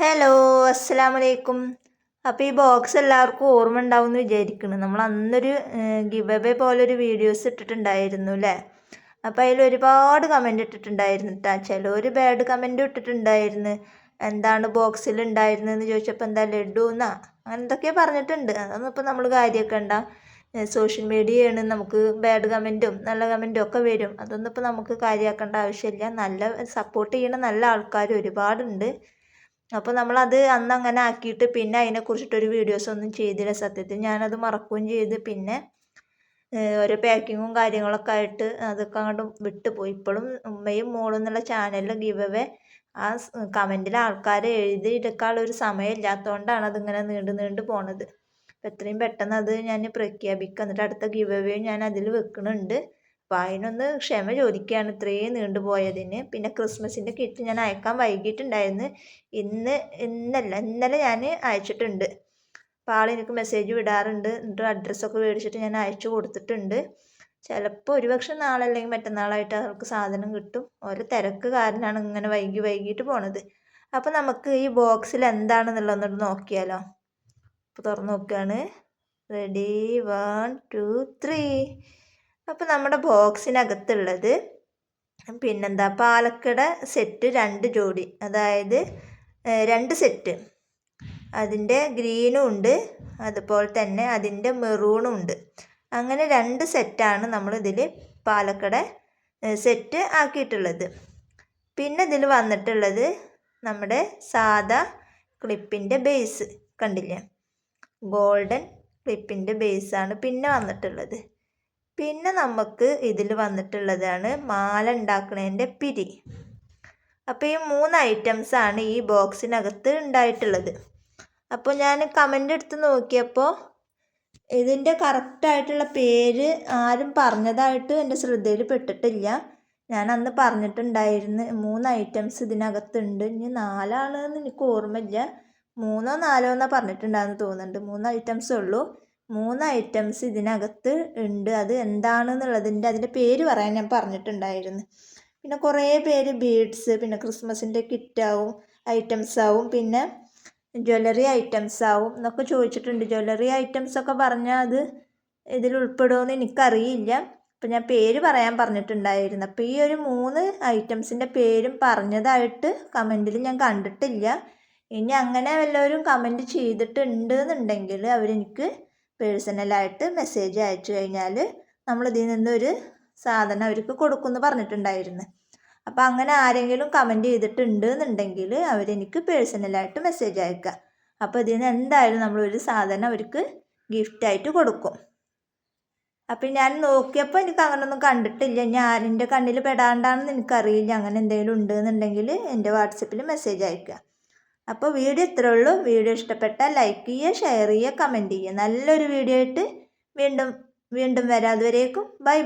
Hello, അസ്സലാമലൈക്കും. അപ്പോൾ ഈ ബോക്സ് എല്ലാവർക്കും ഓർമ്മ ഉണ്ടാവും എന്ന് വിചാരിക്കുന്നു. നമ്മൾ അന്നൊരു ഗിവ് അവേ പോലൊരു വീഡിയോസ് ഇട്ടിട്ടുണ്ടായിരുന്നു അല്ലേ? അപ്പോൾ അതിൽ ഒരുപാട് കമൻറ്റ് ഇട്ടിട്ടുണ്ടായിരുന്നു കേട്ടോ. ചിലർ ബാഡ് കമൻറ്റും ഇട്ടിട്ടുണ്ടായിരുന്നു. എന്താണ് ബോക്സിൽ ഉണ്ടായിരുന്നതെന്ന് ചോദിച്ചപ്പോൾ എന്താ ലഡു എന്നാ അങ്ങനെ എന്തൊക്കെയോ പറഞ്ഞിട്ടുണ്ട്. അതൊന്നും ഇപ്പോൾ നമ്മൾ കാര്യമാക്കണ്ട. സോഷ്യൽ മീഡിയയാണ്, നമുക്ക് ബാഡ് കമൻറ്റും നല്ല കമൻറ്റും ഒക്കെ വരും. അതൊന്നും ഇപ്പോൾ നമുക്ക് കാര്യമാക്കേണ്ട ആവശ്യമില്ല. നല്ല സപ്പോർട്ട് ചെയ്യണ നല്ല ആൾക്കാർ ഒരുപാടുണ്ട്. അപ്പോൾ നമ്മളത് അന്ന് അങ്ങനെ ആക്കിയിട്ട് പിന്നെ അതിനെക്കുറിച്ചിട്ടൊരു വീഡിയോസൊന്നും ചെയ്തില്ല. സത്യത്തിൽ ഞാനത് മറക്കുകയും ചെയ്ത്. പിന്നെ ഓരോ പാക്കിങ്ങും കാര്യങ്ങളൊക്കെ ആയിട്ട് അതൊക്കെ അങ്ങോട്ട് വിട്ടുപോയി. ഇപ്പോഴും ഉമ്മയും മോളും എന്നുള്ള ചാനലിൽ ഗിവ് അവേ ആ കമൻറ്റിൽ ആൾക്കാരെ എഴുതിയെടുക്കാനുള്ള ഒരു സമയം ഇല്ലാത്തതുകൊണ്ടാണ് അതിങ്ങനെ നീണ്ടു പോണത്. അപ്പോൾ എത്രയും പെട്ടെന്ന് അത് ഞാൻ പ്രഖ്യാപിക്കുക. എന്നിട്ട് അടുത്ത ഗിവ് അവേ ഞാൻ അതിൽ വെക്കുന്നുണ്ട്. അപ്പോൾ അതിനൊന്ന് ക്ഷമ ചോദിക്കുകയാണ് ഇത്രയും നീണ്ടുപോയതിന്. പിന്നെ ക്രിസ്മസിൻ്റെ കിറ്റ് ഞാൻ അയക്കാൻ വൈകിട്ടുണ്ടായിരുന്നു. ഇന്നലെ ഞാൻ അയച്ചിട്ടുണ്ട്. അപ്പോൾ ആളെനിക്ക് മെസ്സേജ് വിടാറുണ്ട്. എന്നിട്ട് അഡ്രസ്സൊക്കെ മേടിച്ചിട്ട് ഞാൻ അയച്ചു കൊടുത്തിട്ടുണ്ട്. ചിലപ്പോൾ ഒരുപക്ഷെ നാളെ അല്ലെങ്കിൽ മറ്റന്നാളായിട്ട് അവർക്ക് സാധനം കിട്ടും. ഓരോ തിരക്ക് കാരണമാണ് ഇങ്ങനെ വൈകിട്ട് പോണത്. അപ്പോൾ നമുക്ക് ഈ ബോക്സിൽ എന്താണെന്നുള്ളതൊന്ന് നോക്കിയാലോ. അപ്പോൾ തുറന്ന് നോക്കുകയാണ്. റെഡി, 1 2 3. അപ്പോൾ നമ്മുടെ ബോക്സിനകത്തുള്ളത് പിന്നെന്താ, പാലക്കട സെറ്റ് 2 ജോഡി, അതായത് 2 സെറ്റ്. അതിൻ്റെ ഗ്രീനും ഉണ്ട്, അതുപോലെ തന്നെ അതിൻ്റെ മെറൂണും ഉണ്ട്. അങ്ങനെ 2 സെറ്റാണ് നമ്മളിതിൽ പാലക്കട സെറ്റ് ആക്കിയിട്ടുള്ളത്. പിന്നെ ഇതിൽ വന്നിട്ടുള്ളത് നമ്മുടെ സാദാ ക്ലിപ്പിൻ്റെ ബേസ് കണ്ടില്ലേ, ഗോൾഡൻ ക്ലിപ്പിൻ്റെ ബേസാണ് പിന്നെ വന്നിട്ടുള്ളത്. പിന്നെ നമുക്ക് ഇതിൽ വന്നിട്ടുള്ളതാണ് മാല ഉണ്ടാക്കുന്നതിൻ്റെ പിരി. അപ്പോൾ ഈ 3 ഐറ്റംസാണ് ഈ ബോക്സിനകത്ത് ഉണ്ടായിട്ടുള്ളത്. അപ്പോൾ ഞാൻ കമൻ്റ് എടുത്ത് നോക്കിയപ്പോൾ ഇതിൻ്റെ കറക്റ്റായിട്ടുള്ള പേര് ആരും പറഞ്ഞതായിട്ട് എൻ്റെ ശ്രദ്ധയിൽ പെട്ടിട്ടില്ല. ഞാൻ അന്ന് പറഞ്ഞിട്ടുണ്ടായിരുന്നു 3 ഐറ്റംസ് ഇതിനകത്തുണ്ട്. ഇനി 4ആണെന്ന് എനിക്ക് ഓർമ്മയില്ല. 3ഓ 4ഓ എന്നാണ് പറഞ്ഞിട്ടുണ്ടാകുന്ന തോന്നുന്നുണ്ട്. 3 ഐറ്റംസേ ഉള്ളൂ. 3 ഐറ്റംസ് ഇതിനകത്ത് ഉണ്ട്. അത് എന്താണെന്നുള്ളതിൻ്റെ അതിൻ്റെ പേര് പറയാൻ ഞാൻ പറഞ്ഞിട്ടുണ്ടായിരുന്നു. പിന്നെ കുറേ പേര് ബീഡ്സ്, പിന്നെ ക്രിസ്മസിൻ്റെ കിറ്റാവും, ഐറ്റംസാവും, പിന്നെ ജ്വല്ലറി ഐറ്റംസാവും എന്നൊക്കെ ചോദിച്ചിട്ടുണ്ട്. ജ്വല്ലറി ഐറ്റംസൊക്കെ പറഞ്ഞാൽ അത് ഇതിൽ ഉൾപ്പെടുമെന്ന് എനിക്കറിയില്ല. അപ്പം ഞാൻ പേര് പറയാൻ പറഞ്ഞിട്ടുണ്ടായിരുന്നു. അപ്പോൾ ഈ ഒരു 3 ഐറ്റംസിൻ്റെ പേരും പറഞ്ഞതായിട്ട് കമൻറ്റിൽ ഞാൻ കണ്ടിട്ടില്ല. ഇനി അങ്ങനെ വല്ലവരും കമൻറ്റ് ചെയ്തിട്ടുണ്ട് എന്നുണ്ടെങ്കിൽ അവരെനിക്ക് പേഴ്സണലായിട്ട് മെസ്സേജ് അയച്ചു കഴിഞ്ഞാൽ നമ്മളിതിൽ നിന്നൊരു സാധനം അവർക്ക് കൊടുക്കുമെന്ന് പറഞ്ഞിട്ടുണ്ടായിരുന്നു. അപ്പോൾ അങ്ങനെ ആരെങ്കിലും കമൻറ്റ് ചെയ്തിട്ടുണ്ട് എന്നുണ്ടെങ്കിൽ അവരെനിക്ക് പേഴ്സണലായിട്ട് മെസ്സേജ് അയക്കുക. അപ്പോൾ ഇതിൽ നിന്ന് എന്തായാലും നമ്മളൊരു സാധനം അവർക്ക് ഗിഫ്റ്റായിട്ട് കൊടുക്കും. അപ്പം ഞാൻ നോക്കിയപ്പോൾ എനിക്ക് അങ്ങനെയൊന്നും കണ്ടിട്ടില്ല. ഞാൻ എൻ്റെ കണ്ണിൽ പെടാണ്ടാണെന്ന് എനിക്കറിയില്ല. അങ്ങനെ എന്തെങ്കിലും ഉണ്ടെന്നുണ്ടെങ്കിൽ എൻ്റെ വാട്സപ്പിൽ മെസ്സേജ് അയക്കുക. അപ്പോൾ വീഡിയോ ഇത്രയേ ഉള്ളൂ. വീഡിയോ ഇഷ്ടപ്പെട്ടാൽ ലൈക്ക് ചെയ്യുക, ഷെയർ ചെയ്യുക, കമൻറ്റ് ചെയ്യുക. നല്ലൊരു വീഡിയോ ആയിട്ട് വീണ്ടും വരാം. അതുവരേക്കും ബൈ.